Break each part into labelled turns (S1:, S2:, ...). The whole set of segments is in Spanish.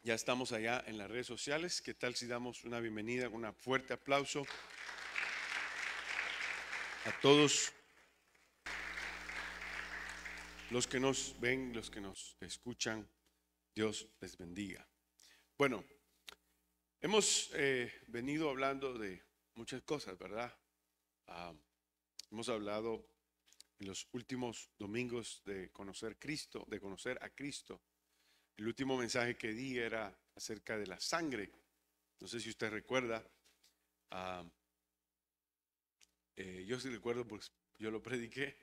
S1: Ya estamos allá en las redes sociales. ¿Qué tal si damos una bienvenida, un fuerte aplauso a todos los que nos ven, los que nos escuchan? Dios les bendiga. Bueno, hemos venido hablando de muchas cosas, ¿verdad? Ah, hemos hablado en los últimos domingos de conocer Cristo, de conocer a Cristo. El último mensaje que di era acerca de la sangre. No sé si usted recuerda. ah, yo sí recuerdo, pues yo lo prediqué,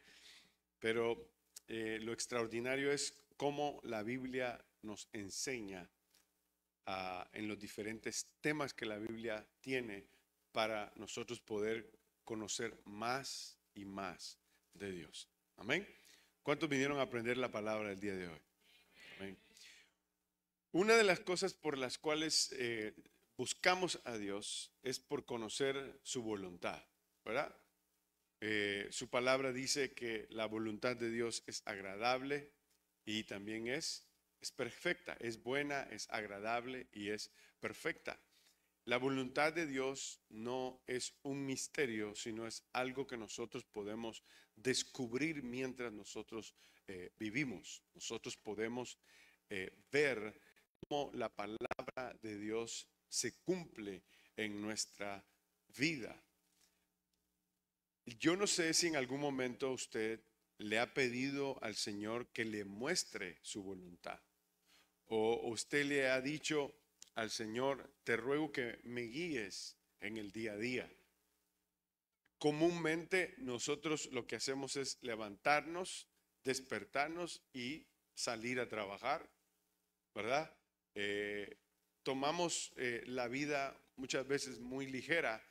S1: pero lo extraordinario es cómo la Biblia nos enseña en los diferentes temas que la Biblia tiene para nosotros poder conocer más y más de Dios. Amén. ¿Cuántos vinieron a aprender la palabra el día de hoy? Amén. Una de las cosas por las cuales buscamos a Dios es por conocer su voluntad, ¿verdad? Su palabra dice que la voluntad de Dios es agradable y también es perfecta, es buena, es agradable y es perfecta. La voluntad de Dios no es un misterio, sino es algo que nosotros podemos descubrir mientras nosotros vivimos. Nosotros podemos ver cómo la palabra de Dios se cumple en nuestra vida. Yo no sé si en algún momento usted le ha pedido al Señor que le muestre su voluntad, o usted le ha dicho al Señor: te ruego que me guíes en el día a día. Comúnmente nosotros lo que hacemos es levantarnos, despertarnos y salir a trabajar, ¿verdad? Eh, Tomamos la vida muchas veces muy ligera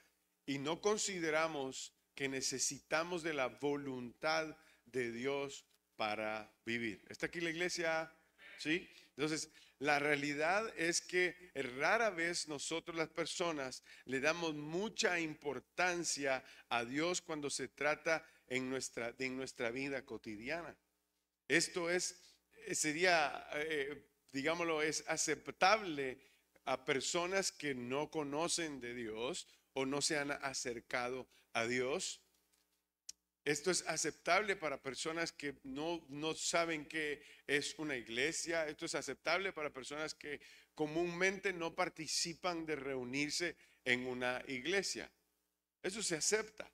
S1: y no consideramos que necesitamos de la voluntad de Dios para vivir. ¿Está aquí la iglesia? ¿Sí? Entonces, la realidad es que rara vez nosotros las personas le damos mucha importancia a Dios cuando se trata en nuestra vida cotidiana. Esto sería, digámoslo, es aceptable a personas que no conocen de Dios o no se han acercado a Dios. Esto es aceptable para personas que no saben qué es una iglesia. Esto es aceptable para personas que comúnmente no participan de reunirse en una iglesia. Eso se acepta.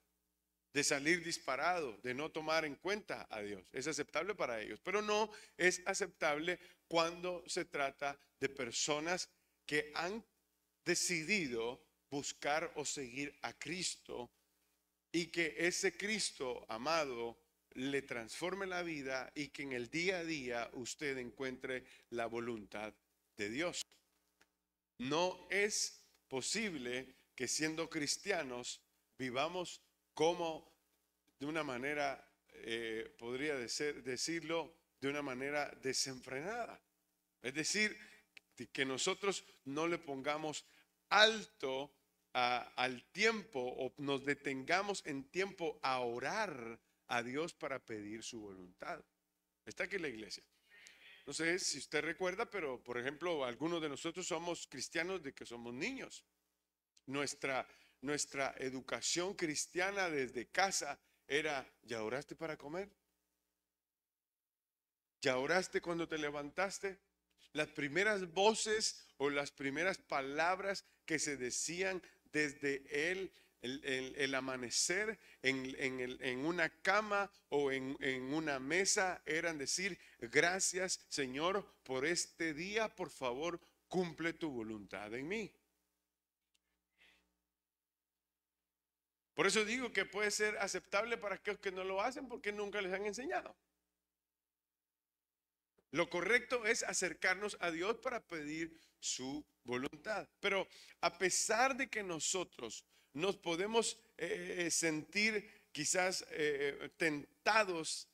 S1: De salir disparado, de no tomar en cuenta a Dios. Es aceptable para ellos, pero no es aceptable cuando se trata de personas que han decidido buscar o seguir a Cristo y que ese Cristo amado le transforme la vida y que en el día a día usted encuentre la voluntad de Dios. No es posible que siendo cristianos vivamos como de una manera, podría decirlo, de una manera desenfrenada. Es decir, que nosotros no le pongamos alto al tiempo o nos detengamos en tiempo a orar a Dios para pedir su voluntad. Está aquí la iglesia. No sé si usted recuerda, pero por ejemplo, algunos de nosotros somos cristianos de que somos niños. Nuestra, nuestra educación cristiana desde casa era: ¿ya oraste para comer? ¿Ya oraste cuando te levantaste? Las primeras voces o las primeras palabras que se decían desde el amanecer en una cama o en una mesa eran decir: gracias, Señor, por este día, por favor, cumple tu voluntad en mí. Por eso digo que puede ser aceptable para aquellos que no lo hacen porque nunca les han enseñado. Lo correcto es acercarnos a Dios para pedir su voluntad. Pero a pesar de que nosotros nos podemos sentir quizás tentados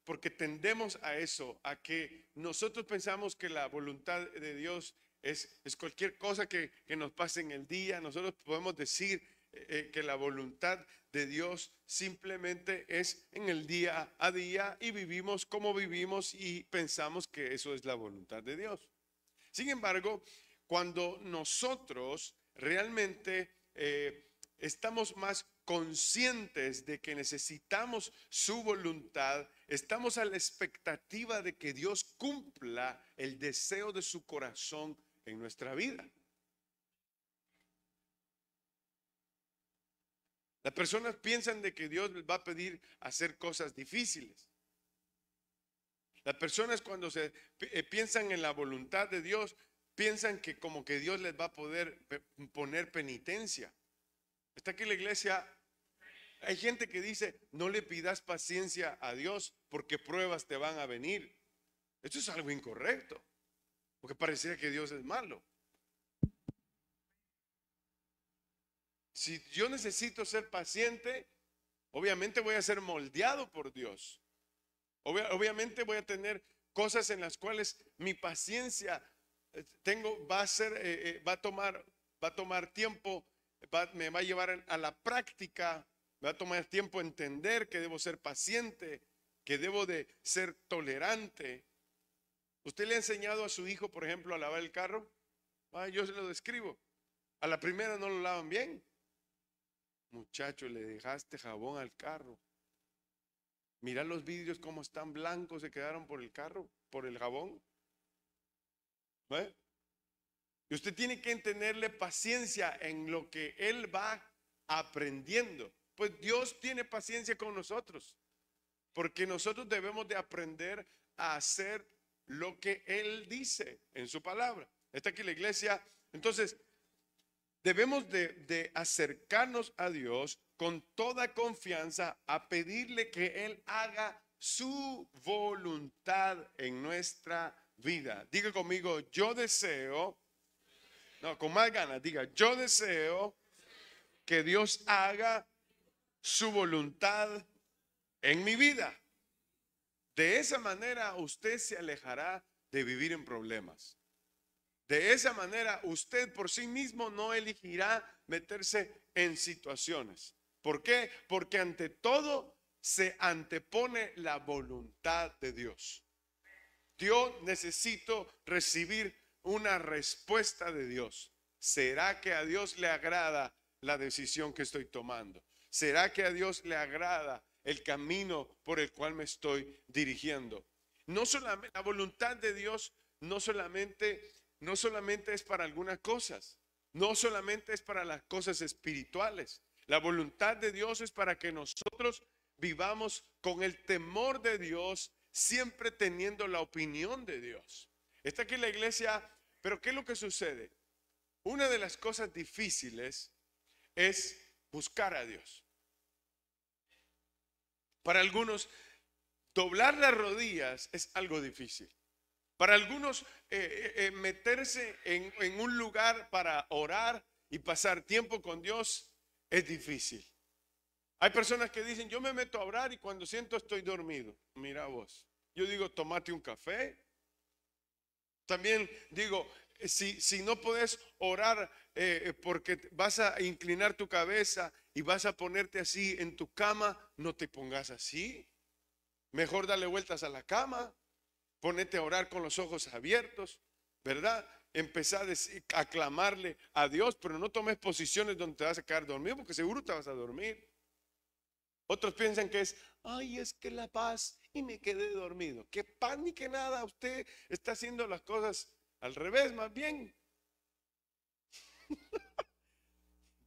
S1: porque tendemos a eso, a que nosotros pensamos que la voluntad de Dios es cualquier cosa que nos pase en el día. Nosotros podemos decir que la voluntad de Dios simplemente es en el día a día y vivimos como vivimos y pensamos que eso es la voluntad de Dios. Sin embargo, cuando nosotros realmente estamos más conscientes de que necesitamos su voluntad, estamos a la expectativa de que Dios cumpla el deseo de su corazón en nuestra vida. Las personas piensan de que Dios les va a pedir hacer cosas difíciles. Las personas cuando piensan en la voluntad de Dios, piensan que como que Dios les va a poder poner penitencia. Está aquí la iglesia. Hay gente que dice, no le pidas paciencia a Dios porque pruebas te van a venir. Esto es algo incorrecto, porque pareciera que Dios es malo. Si yo necesito ser paciente, obviamente voy a ser moldeado por Dios. Obviamente voy a tener cosas en las cuales mi paciencia va a tomar tiempo, me va a llevar a la práctica, me va a tomar tiempo entender que debo ser paciente, que debo de ser tolerante. ¿Usted le ha enseñado a su hijo, por ejemplo, a lavar el carro? Yo se lo describo. A la primera no lo lavan bien. Muchacho, le dejaste jabón al carro. Mira los vidrios cómo están blancos, se quedaron por el carro, por el jabón. ¿Ve? Y usted tiene que tenerle paciencia en lo que él va aprendiendo. Pues Dios tiene paciencia con nosotros, porque nosotros debemos de aprender a hacer lo que Él dice en su palabra. Está aquí la iglesia. Entonces, debemos de acercarnos a Dios con toda confianza a pedirle que Él haga su voluntad en nuestra vida. Diga conmigo, yo deseo, no, con más ganas, diga, yo deseo que Dios haga su voluntad en mi vida. De esa manera usted se alejará de vivir en problemas. De esa manera usted por sí mismo no elegirá meterse en situaciones. ¿Por qué? Porque ante todo se antepone la voluntad de Dios. Yo necesito recibir una respuesta de Dios. ¿Será que a Dios le agrada la decisión que estoy tomando? ¿Será que a Dios le agrada el camino por el cual me estoy dirigiendo? No solamente la voluntad de Dios no solamente es para algunas cosas, no solamente es para las cosas espirituales. La voluntad de Dios es para que nosotros vivamos con el temor de Dios, siempre teniendo la opinión de Dios. Está aquí la iglesia, pero ¿qué es lo que sucede? Una de las cosas difíciles es buscar a Dios. Para algunos, doblar las rodillas es algo difícil. Para algunos, meterse en un lugar para orar y pasar tiempo con Dios es difícil. Hay personas que dicen, yo me meto a orar y cuando siento estoy dormido. Mira vos, yo digo, tomate un café. También digo, si no puedes orar porque vas a inclinar tu cabeza y vas a ponerte así en tu cama, no te pongas así. Mejor dale vueltas a la cama, ponete a orar con los ojos abiertos, ¿verdad? Empezar a clamarle a Dios, pero no tomes posiciones donde te vas a quedar dormido, porque seguro te vas a dormir. Otros piensan que es, ay, es que la paz y me quedé dormido. Que paz ni que nada, usted está haciendo las cosas al revés, más bien.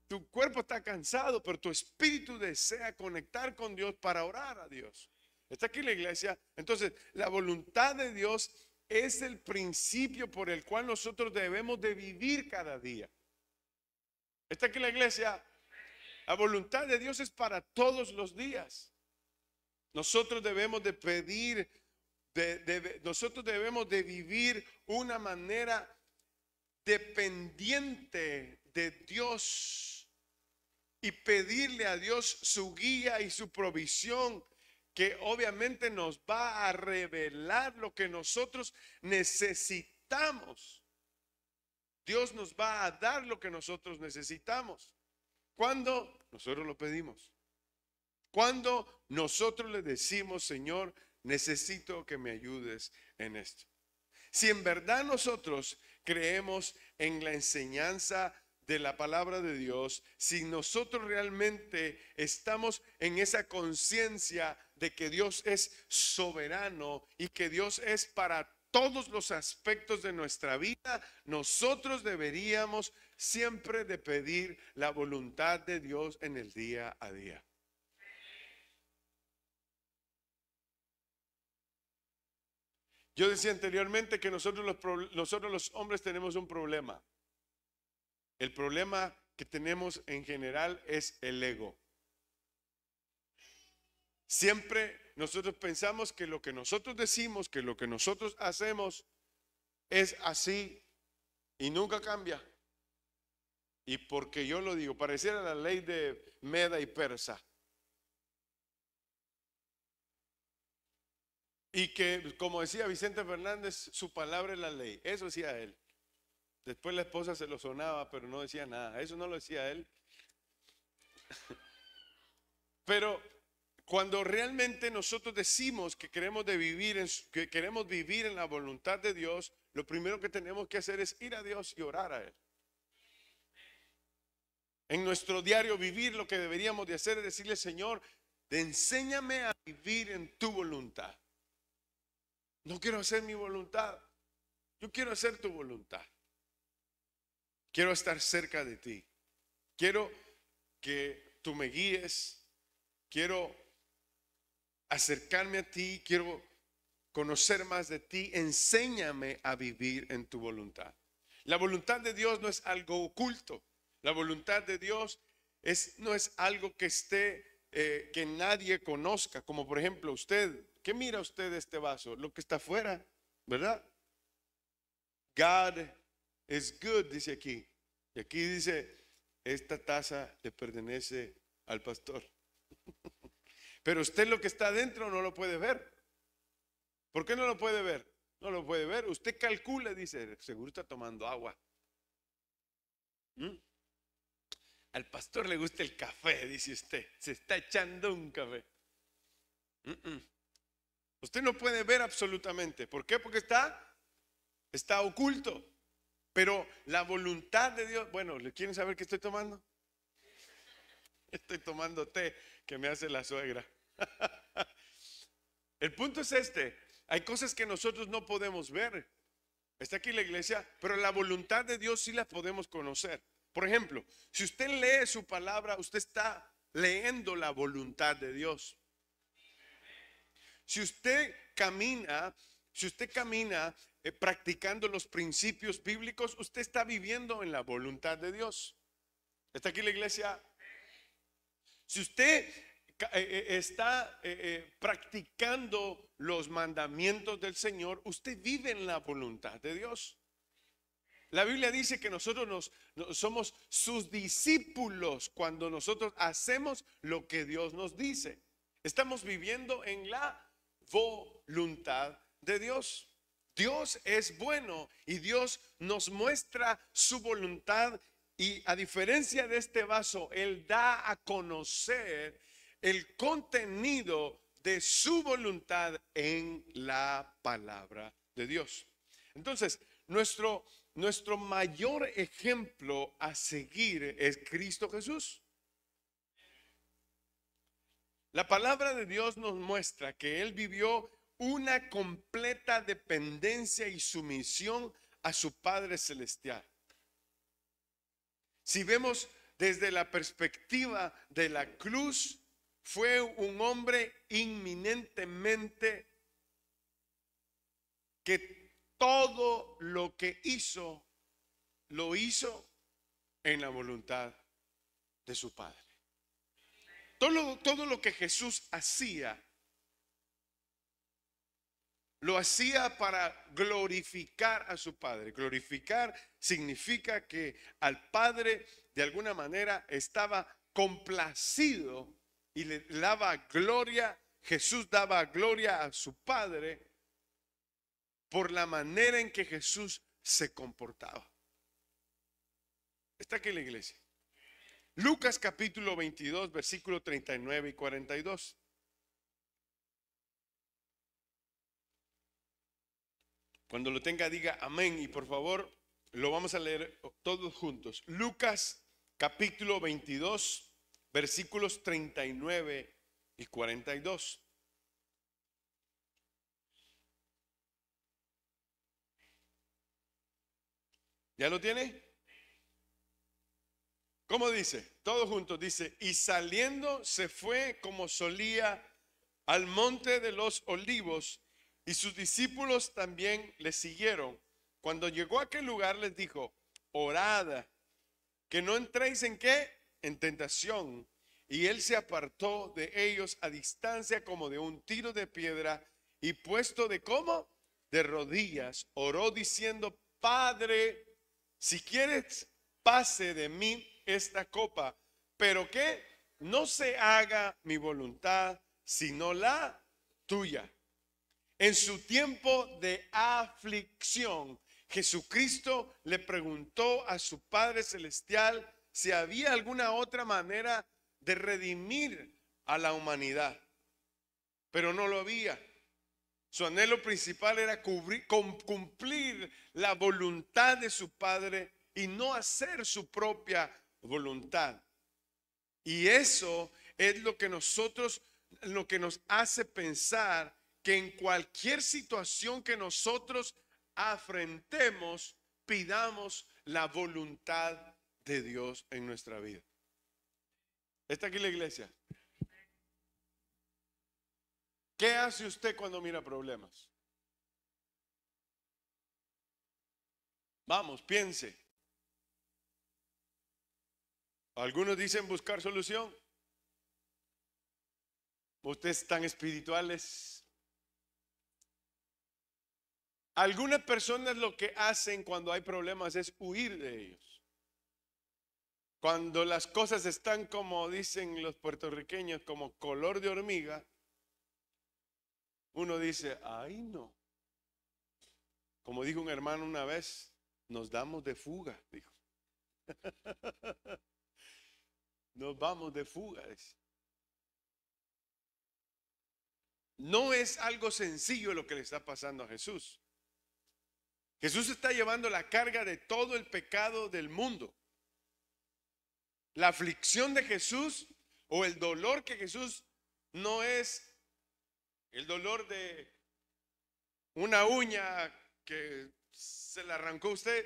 S1: Tu cuerpo está cansado, pero tu espíritu desea conectar con Dios para orar a Dios. Está aquí la iglesia. Entonces, la voluntad de Dios es el principio por el cual nosotros debemos de vivir cada día. Está aquí la iglesia. La voluntad de Dios es para todos los días. Nosotros debemos de pedir, nosotros debemos de vivir una manera dependiente de Dios y pedirle a Dios su guía y su provisión, que obviamente nos va a revelar lo que nosotros necesitamos. Dios nos va a dar lo que nosotros necesitamos. ¿Cuándo? Nosotros lo pedimos. Cuando nosotros le decimos, Señor, necesito que me ayudes en esto. Si en verdad nosotros creemos en la enseñanza de la palabra de Dios, si nosotros realmente estamos en esa conciencia de que Dios es soberano y que Dios es para todos los aspectos de nuestra vida, nosotros deberíamos siempre de pedir la voluntad de Dios en el día a día. Yo decía anteriormente que nosotros los hombres tenemos un problema. El problema que tenemos en general es el ego. Siempre nosotros pensamos que lo que nosotros decimos, que lo que nosotros hacemos es así y nunca cambia. Y porque yo lo digo, pareciera la ley de Meda y Persa. Y que, como decía Vicente Fernández, su palabra es la ley. Eso decía él. Después la esposa se lo sonaba, pero no decía nada. Eso no lo decía él. Pero cuando realmente nosotros decimos que queremos que queremos vivir en la voluntad de Dios, lo primero que tenemos que hacer es ir a Dios y orar a Él. En nuestro diario vivir lo que deberíamos de hacer es decirle, Señor, enséñame a vivir en tu voluntad. No quiero hacer mi voluntad, yo quiero hacer tu voluntad. Quiero estar cerca de ti. Quiero que tú me guíes. Quiero acercarme a ti. Quiero conocer más de ti. Enséñame a vivir en tu voluntad. La voluntad de Dios no es algo oculto. La voluntad de Dios no es algo que esté, que nadie conozca. Como por ejemplo usted, ¿qué mira usted de este vaso? Lo que está afuera, ¿verdad? God is good, dice aquí. Y aquí dice, esta taza le pertenece al pastor. Pero usted lo que está adentro no lo puede ver. ¿Por qué no lo puede ver? No lo puede ver. Usted calcula, dice, seguro está tomando agua. Al pastor le gusta el café, dice usted. Se está echando un café. Usted no puede ver absolutamente. ¿Por qué? Porque está oculto. Pero la voluntad de Dios, bueno, ¿le quieren saber qué estoy tomando? Estoy tomando té que me hace la suegra. El punto es este, hay cosas que nosotros no podemos ver. Está aquí la iglesia, pero la voluntad de Dios sí la podemos conocer. Por ejemplo, si usted lee su palabra, usted está leyendo la voluntad de Dios. Si usted camina practicando los principios bíblicos, usted está viviendo en la voluntad de Dios. ¿Está aquí la iglesia? Si usted está practicando los mandamientos del Señor, usted vive en la voluntad de Dios. La Biblia dice que nosotros somos sus discípulos cuando nosotros hacemos lo que Dios nos dice. Estamos viviendo en la voluntad de Dios. Dios es bueno y Dios nos muestra su voluntad, y a diferencia de este vaso, Él da a conocer el contenido de su voluntad en la palabra de Dios. Entonces, nuestro mayor ejemplo a seguir es Cristo Jesús. La palabra de Dios nos muestra que Él vivió una completa dependencia y sumisión a su Padre Celestial. Si vemos desde la perspectiva de la cruz, fue un hombre inminentemente que todo lo que hizo, lo hizo en la voluntad de su Padre. Todo lo que Jesús hacía, lo hacía para glorificar a su Padre. Glorificar significa que al Padre de alguna manera estaba complacido y le daba gloria. Jesús daba gloria a su Padre por la manera en que Jesús se comportaba. Está aquí la iglesia. Lucas capítulo 22, versículo 39 y 42. Cuando lo tenga, diga amén. Y por favor, lo vamos a leer todos juntos. Lucas capítulo 22, versículos 39 y 42. ¿Ya lo tiene? ¿Cómo dice? Todos juntos dice, y saliendo se fue como solía al monte de los olivos, y sus discípulos también le siguieron. Cuando llegó a aquel lugar les dijo, orad, que no entréis en qué, en tentación. Y él se apartó de ellos a distancia como de un tiro de piedra, y puesto de cómo, de rodillas, oró diciendo, Padre, si quieres, pase de mí esta copa, pero que no se haga mi voluntad, sino la tuya. En su tiempo de aflicción, Jesucristo le preguntó a su Padre Celestial si había alguna otra manera de redimir a la humanidad, pero no lo había. Su anhelo principal era cumplir la voluntad de su Padre y no hacer su propia voluntad. Y eso es lo que nos hace pensar que en cualquier situación que nosotros afrontemos, pidamos la voluntad de Dios en nuestra vida. ¿Está aquí la iglesia? ¿Qué hace usted cuando mira problemas? Vamos, piense. Algunos dicen buscar solución. Ustedes tan espirituales. Algunas personas lo que hacen cuando hay problemas es huir de ellos. Cuando las cosas están, como dicen los puertorriqueños, como color de hormiga, uno dice, ay no. Como dijo un hermano una vez, nos damos de fuga, dijo. Nos vamos de fuga. No es algo sencillo lo que le está pasando a Jesús. Jesús está llevando la carga de todo el pecado del mundo. La aflicción de Jesús o el dolor que Jesús no es el dolor de una uña que se le arrancó a usted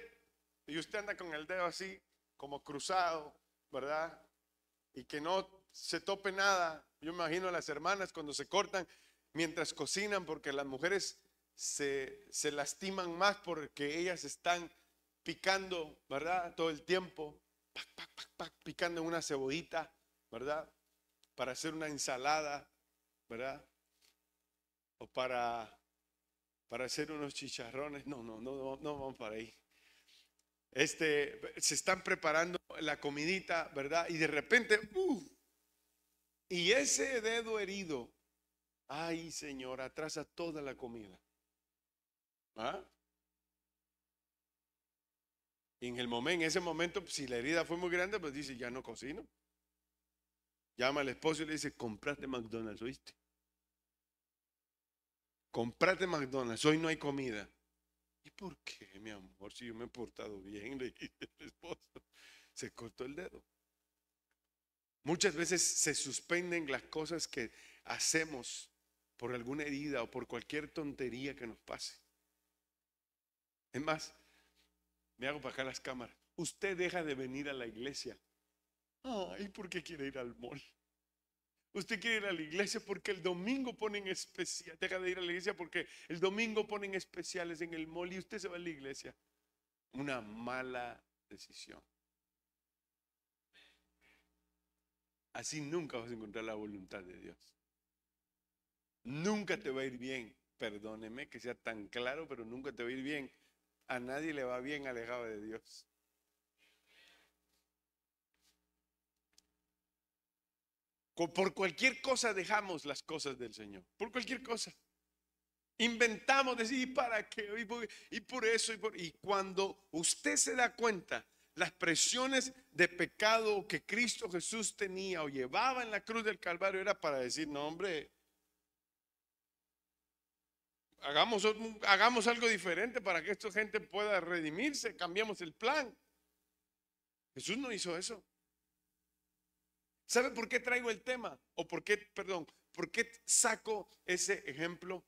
S1: y usted anda con el dedo así como cruzado, ¿verdad? Y que no se tope nada. Yo imagino a las hermanas cuando se cortan mientras cocinan, porque las mujeres se lastiman más porque ellas están picando, ¿verdad? Todo el tiempo, picando en una cebollita, ¿verdad? Para hacer una ensalada, ¿verdad? O para hacer unos chicharrones. No vamos para ahí. Se están preparando la comidita, ¿verdad? Y de repente, y ese dedo herido, ay Señor, atrasa toda la comida. ¿Ah? Y en ese momento, si la herida fue muy grande, pues dice, ya no cocino. Llama al esposo y le dice, comprate McDonald's, ¿oíste? Comprate McDonald's, hoy no hay comida. ¿Y por qué, mi amor? Si yo me he portado bien, le dice el esposo. Se cortó el dedo. Muchas veces se suspenden las cosas que hacemos por alguna herida o por cualquier tontería que nos pase. Es más, me hago para acá las cámaras. Usted deja de venir a la iglesia. Ay, ¿por qué quiere ir al mall? Usted quiere ir a la iglesia porque el domingo ponen especial. Deja de ir a la iglesia porque el domingo ponen especiales en el mall y usted se va a la iglesia. Una mala decisión. Así nunca vas a encontrar la voluntad de Dios. Nunca te va a ir bien. Perdóneme que sea tan claro, pero nunca te va a ir bien. A nadie le va bien alejado de Dios. Por cualquier cosa dejamos las cosas del Señor. Por cualquier cosa. Inventamos decir, ¿y para qué? Y por eso. Y cuando usted se da cuenta las presiones de pecado que Cristo Jesús tenía o llevaba en la cruz del Calvario era para decir, no hombre, hagamos algo diferente para que esta gente pueda redimirse, cambiamos el plan. Jesús no hizo eso. ¿Sabe por qué traigo el tema? O por qué, perdón, por qué saco ese ejemplo?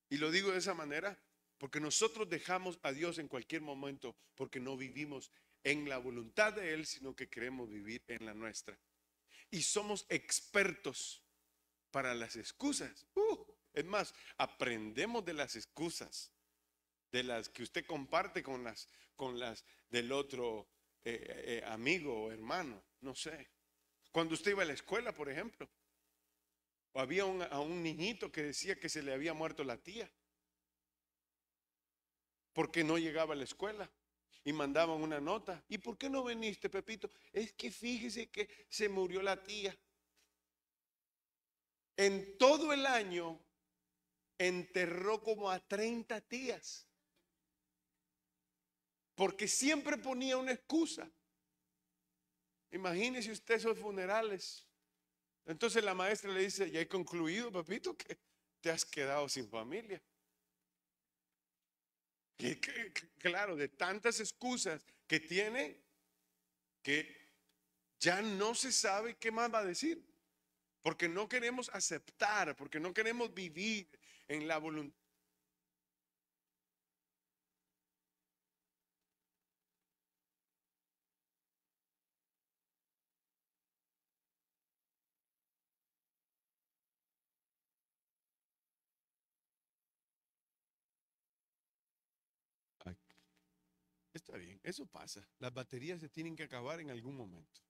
S1: Y lo digo de esa manera, porque nosotros dejamos a Dios en cualquier momento, porque no vivimos en la voluntad de Él, sino que queremos vivir en la nuestra. Y somos expertos para las excusas. Es más, aprendemos de las excusas, de las que usted comparte con las del otro amigo o hermano, no sé. Cuando usted iba a la escuela, por ejemplo, o había a un niñito que decía que se le había muerto la tía, porque no llegaba a la escuela y mandaban una nota. ¿Y por qué no viniste, Pepito? Es que fíjese que se murió la tía. En todo el año enterró como a 30 tías, porque siempre ponía una excusa. Imagínese usted esos funerales. Entonces la maestra le dice, ya he concluido, Pepito, que te has quedado sin familia. Y claro, de tantas excusas que tiene, que ya no se sabe qué más va a decir, porque no queremos aceptar, porque no queremos vivir en la voluntad. Está bien, eso pasa. Las baterías se tienen que acabar en algún momento.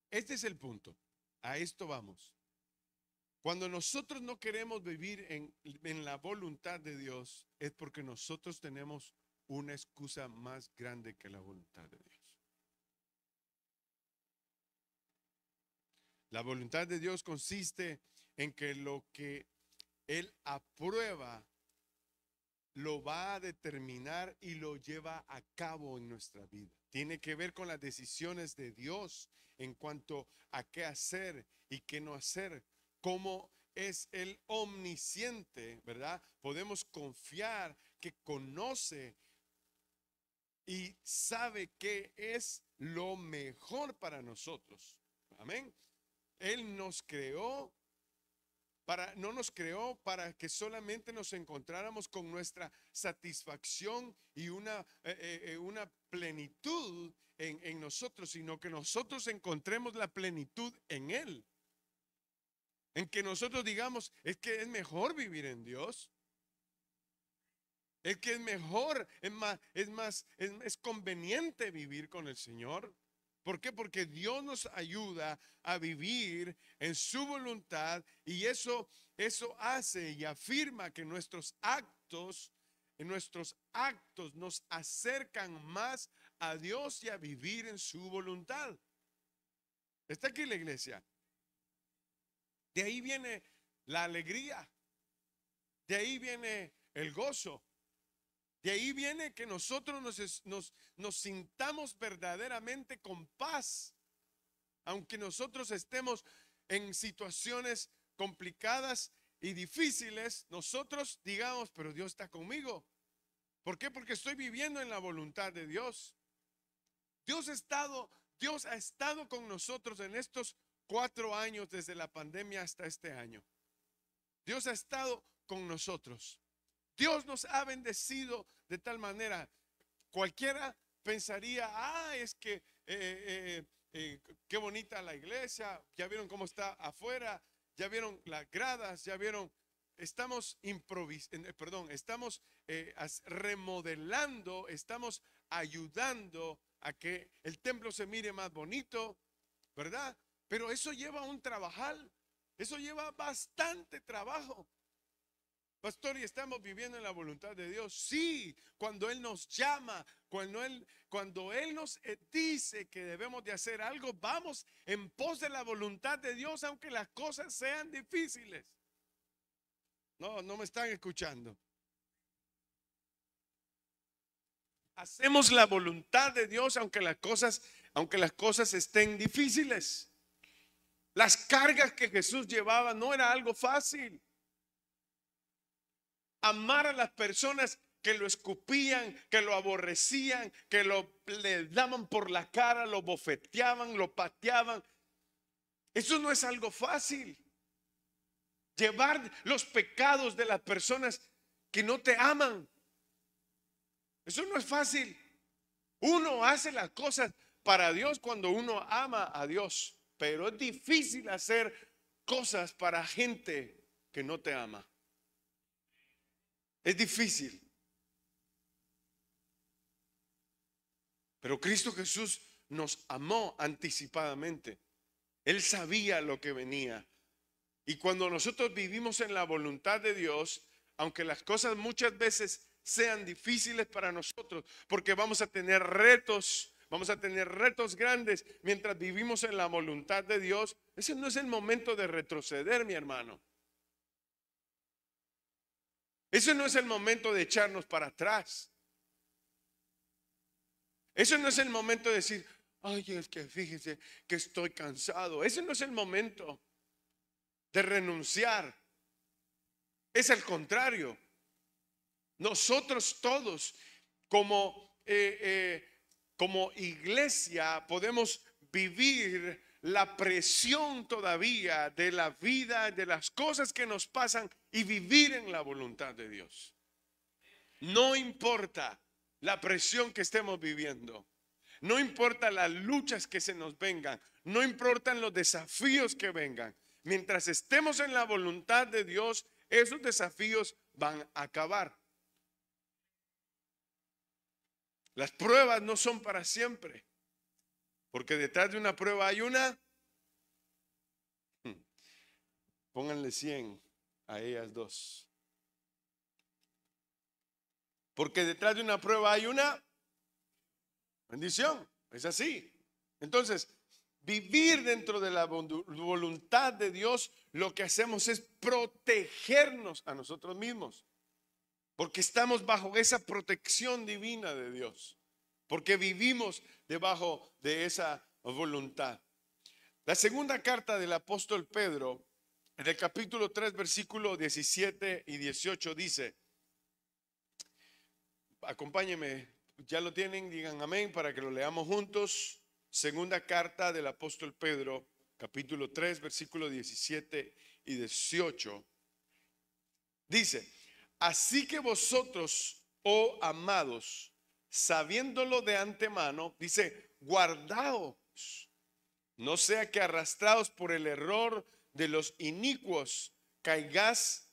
S1: Este es el punto. A esto vamos. Cuando nosotros no queremos vivir en la voluntad de Dios, es porque nosotros tenemos una excusa más grande que la voluntad de Dios. La voluntad de Dios consiste en que lo que Él aprueba lo va a determinar y lo lleva a cabo en nuestra vida. Tiene que ver con las decisiones de Dios en cuanto a qué hacer y qué no hacer. Cómo es el omnisciente, ¿verdad? Podemos confiar que conoce y sabe qué es lo mejor para nosotros. Amén. Él nos creó no nos creó para que solamente nos encontráramos con nuestra satisfacción y una plenitud en nosotros, sino que nosotros encontremos la plenitud en Él. En que nosotros digamos, es que es mejor vivir en Dios. Es que es mejor, es conveniente vivir con el Señor. ¿Por qué? Porque Dios nos ayuda a vivir en su voluntad y eso hace y afirma que nuestros actos nos acercan más a Dios y a vivir en su voluntad. ¿Está aquí la iglesia? De ahí viene la alegría, de ahí viene el gozo. De ahí viene que nosotros nos sintamos verdaderamente con paz, aunque nosotros estemos en situaciones complicadas y difíciles, nosotros digamos, pero Dios está conmigo. ¿Por qué? Porque estoy viviendo en la voluntad de Dios. Dios ha estado con nosotros en estos 4 años desde la pandemia hasta este año. Dios ha estado con nosotros. Dios nos ha bendecido de tal manera. Cualquiera pensaría, es que qué bonita la iglesia, ya vieron cómo está afuera, ya vieron las gradas, ya vieron, estamos estamos remodelando, estamos ayudando a que el templo se mire más bonito, ¿verdad? Pero eso lleva un trabajal, eso lleva bastante trabajo. Pastor, ¿y estamos viviendo en la voluntad de Dios? Sí, cuando Él nos llama, cuando Él nos dice que debemos de hacer algo, vamos en pos de la voluntad de Dios, aunque las cosas sean difíciles. No me están escuchando. Hacemos la voluntad de Dios aunque las cosas estén difíciles. Las cargas que Jesús llevaba no era algo fácil. Amar a las personas que lo escupían, que lo aborrecían, que le daban por la cara, lo bofeteaban, lo pateaban. Eso no es algo fácil. Llevar los pecados de las personas que no te aman. Eso no es fácil. Uno hace las cosas para Dios cuando uno ama a Dios, pero es difícil hacer cosas para gente que no te ama. Es difícil. Pero Cristo Jesús nos amó anticipadamente. Él sabía lo que venía. Y cuando nosotros vivimos en la voluntad de Dios, aunque las cosas muchas veces sean difíciles para nosotros, porque vamos a tener retos grandes mientras vivimos en la voluntad de Dios, ese no es el momento de retroceder, mi hermano. Ese no es el momento de echarnos para atrás. Ese no es el momento de decir, ay, es que fíjese que estoy cansado. Ese no es el momento de renunciar. Es al contrario. Nosotros todos como iglesia podemos vivir la presión todavía de la vida, de las cosas que nos pasan y vivir en la voluntad de Dios. No importa la presión que estemos viviendo, no importa las luchas que se nos vengan, no importan los desafíos que vengan. Mientras estemos en la voluntad de Dios, esos desafíos van a acabar. Las pruebas no son para siempre, porque detrás de una prueba hay una. Pónganle 100 a ellas dos. Porque detrás de una prueba hay una bendición. Es así. Entonces, vivir dentro de la voluntad de Dios, lo que hacemos es protegernos a nosotros mismos. Porque estamos bajo esa protección divina de Dios. Porque vivimos debajo de esa voluntad. La segunda carta del apóstol Pedro, en el capítulo 3, versículos 17 y 18 dice, acompáñenme, ya lo tienen, digan amén para que lo leamos juntos. Segunda carta del apóstol Pedro, capítulo 3, versículos 17 y 18. Dice, así que vosotros, oh amados, sabiéndolo de antemano, dice, guardaos, no sea que arrastrados por el error de los inicuos, caigáis,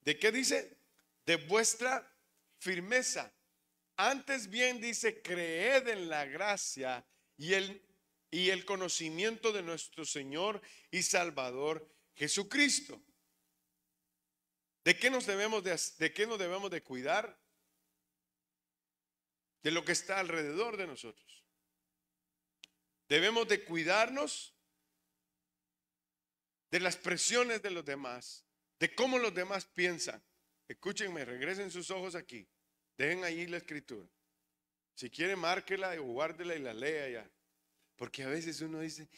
S1: ¿de qué dice? De vuestra firmeza. Antes bien dice, creed en la gracia y el conocimiento de nuestro Señor y Salvador Jesucristo. ¿De qué nos debemos de cuidar? De lo que está alrededor de nosotros. Debemos de cuidarnos de las presiones de los demás, de cómo los demás piensan. Escúchenme, regresen sus ojos aquí. Dejen ahí la escritura. Si quiere, márquela o guárdela y la lea ya. Porque a veces uno dice,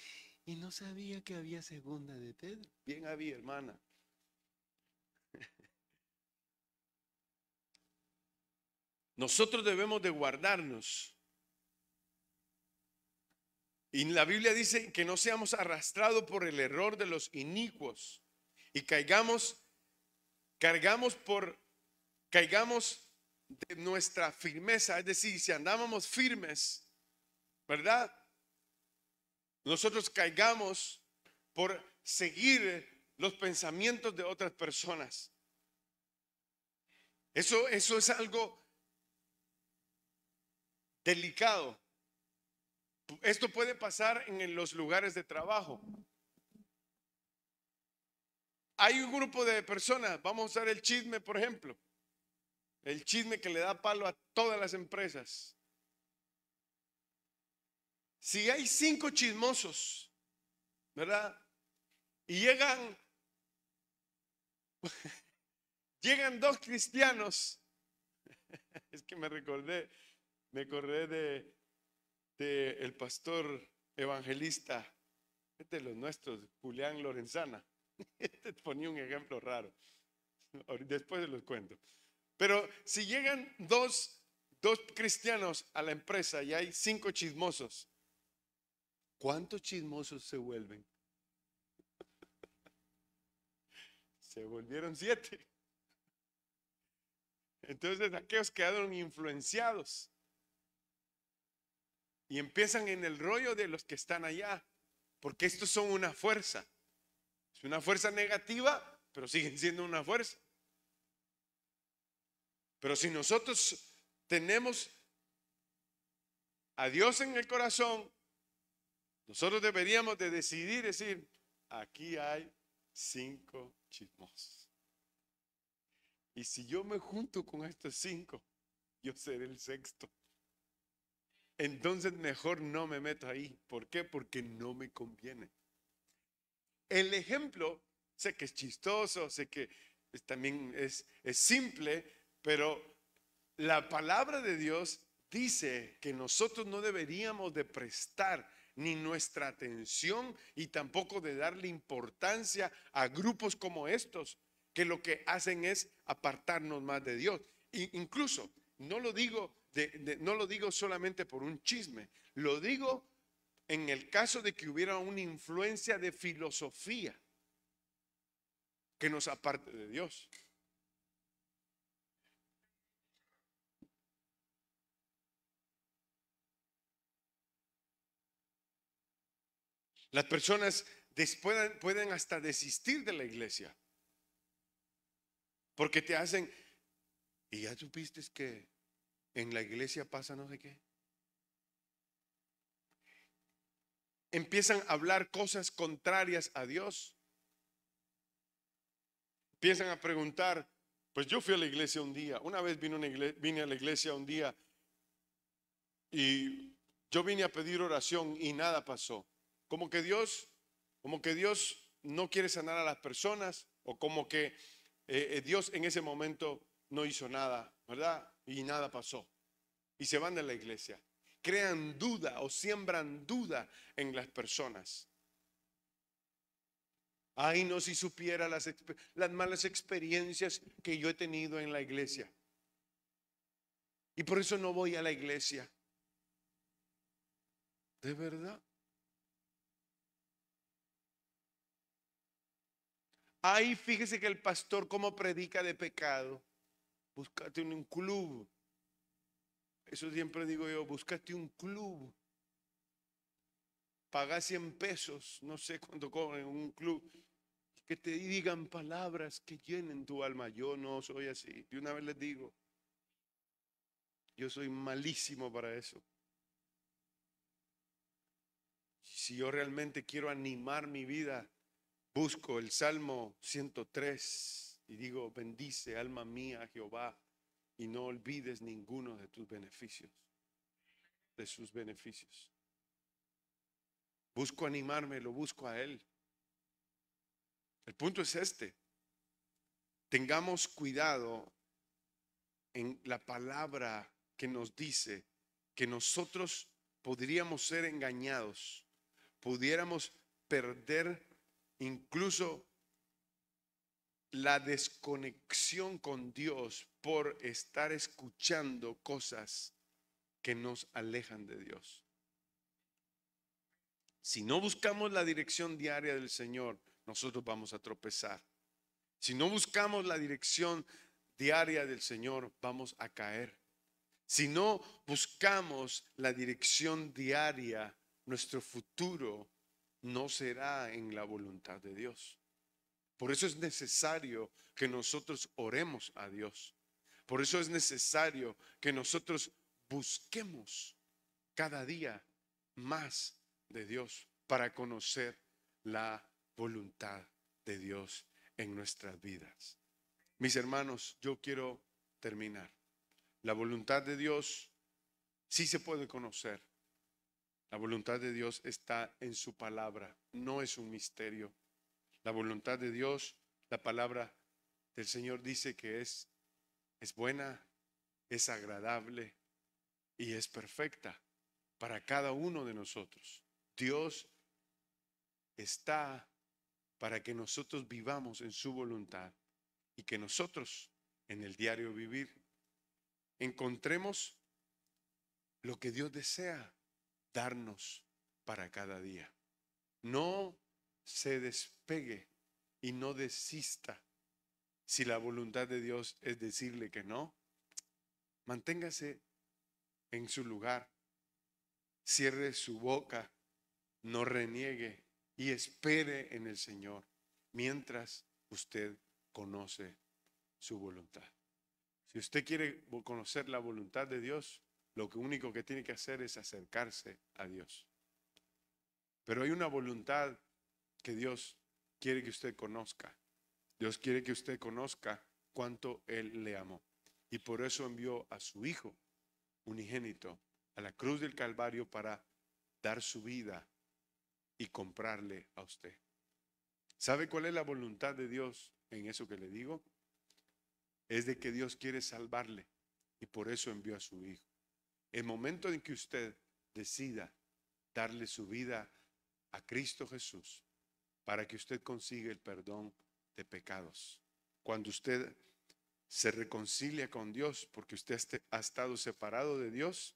S1: y no sabía que había segunda de Pedro. Bien había, hermana. Nosotros debemos de guardarnos. Y la Biblia dice que no seamos arrastrados por el error de los inicuos y caigamos de nuestra firmeza. Es decir, si andábamos firmes, ¿verdad? Nosotros caigamos por seguir los pensamientos de otras personas. Eso es algo delicado. Esto puede pasar en los lugares de trabajo. Hay un grupo de personas, vamos a usar el chisme, por ejemplo. El chisme que le da palo a todas las empresas. Si hay 5 chismosos, ¿verdad? Y llegan 2 cristianos. Es que me recordé Me acordé de el pastor evangelista, de los nuestros, Julián Lorenzana. Te ponía un ejemplo raro. Después se los cuento. Pero si llegan dos cristianos a la empresa y hay 5 chismosos, ¿cuántos chismosos se vuelven? Se volvieron 7. Entonces aquellos quedaron influenciados y empiezan en el rollo de los que están allá, porque estos son una fuerza. Es una fuerza negativa, pero siguen siendo una fuerza. Pero si nosotros tenemos a Dios en el corazón, nosotros deberíamos de decidir, decir, aquí hay 5 chismosos. Y si yo me junto con estos 5, yo seré el 6º. Entonces mejor no me meto ahí. ¿Por qué? Porque no me conviene. El ejemplo, sé que es chistoso, sé que también es simple, pero la palabra de Dios dice que nosotros no deberíamos de prestar ni nuestra atención y tampoco de darle importancia a grupos como estos, que lo que hacen es apartarnos más de Dios. Incluso, no lo digo, no lo digo solamente por un chisme, lo digo en el caso de que hubiera una influencia de filosofía que nos aparte de Dios. Las personas pueden hasta desistir de la iglesia porque te hacen, y ya supiste que en la iglesia pasa no sé qué. Empiezan a hablar cosas contrarias a Dios. Empiezan a preguntar, pues yo fui a la iglesia un día, una vez vine a la iglesia un día y yo vine a pedir oración y nada pasó. Como que Dios no quiere sanar a las personas, o como que Dios en ese momento no hizo nada, ¿verdad? Y nada pasó. Y se van de la iglesia. Crean duda o siembran duda en las personas. Ay, no, si supiera las malas experiencias que yo he tenido en la iglesia. Y por eso no voy a la iglesia. ¿De verdad? Ay, fíjese que el pastor como predica de pecado. Búscate un club. Eso siempre digo yo, búscate un club. Paga 100 pesos, no sé cuánto cobran en un club. Que te digan palabras que llenen tu alma. Yo no soy así. De una vez les digo, yo soy malísimo para eso. Si yo realmente quiero animar mi vida, busco el Salmo 103 y digo, bendice alma mía a Jehová y no olvides ninguno de tus beneficios, de sus beneficios. Busco animarme, lo busco a Él. El punto es este: tengamos cuidado en la palabra que nos dice que nosotros podríamos ser engañados, pudiéramos perder incluso la desconexión con Dios por estar escuchando cosas que nos alejan de Dios. Si no buscamos la dirección diaria del Señor, nosotros vamos a tropezar. Si no buscamos la dirección diaria del Señor, vamos a caer. Si no buscamos la dirección diaria, nuestro futuro no será en la voluntad de Dios. Por eso es necesario que nosotros oremos a Dios. Por eso es necesario que nosotros busquemos cada día más de Dios para conocer la voluntad de Dios en nuestras vidas. Mis hermanos, yo quiero terminar. La voluntad de Dios sí se puede conocer. La voluntad de Dios está en su palabra, no es un misterio. La voluntad de Dios, la palabra del Señor dice que es buena, es agradable y es perfecta para cada uno de nosotros. Dios está para que nosotros vivamos en su voluntad y que nosotros en el diario vivir encontremos lo que Dios desea darnos para cada día. No se despegue y no desista. Si la voluntad de Dios es decirle que no, manténgase en su lugar, cierre su boca, no reniegue y espere en el Señor mientras usted conoce su voluntad. Si usted quiere conocer la voluntad de Dios, lo único que tiene que hacer es acercarse a Dios. Pero hay una voluntad que Dios quiere que usted conozca. Dios quiere que usted conozca cuánto Él le amó. Y por eso envió a su Hijo unigénito a la cruz del Calvario para dar su vida y comprarle a usted. ¿Sabe cuál es la voluntad de Dios en eso que le digo? Es de que Dios quiere salvarle y por eso envió a su Hijo. El momento en que usted decida darle su vida a Cristo Jesús para que usted consiga el perdón de pecados, cuando usted se reconcilia con Dios porque usted ha estado separado de Dios,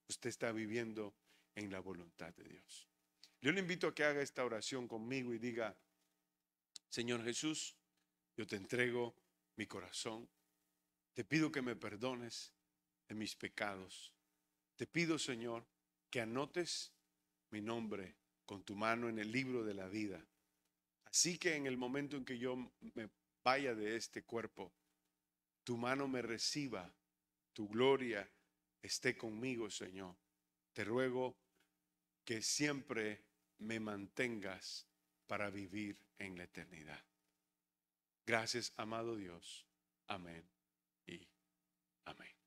S1: usted está viviendo en la voluntad de Dios. Yo le invito a que haga esta oración conmigo y diga: Señor Jesús, yo te entrego mi corazón. Te pido que me perdones de mis pecados. Te pido, Señor, que anotes mi nombre con tu mano en el libro de la vida. Así que en el momento en que yo me vaya de este cuerpo, tu mano me reciba, tu gloria esté conmigo, Señor. Te ruego que siempre me mantengas para vivir en la eternidad. Gracias, amado Dios. Amén y amén.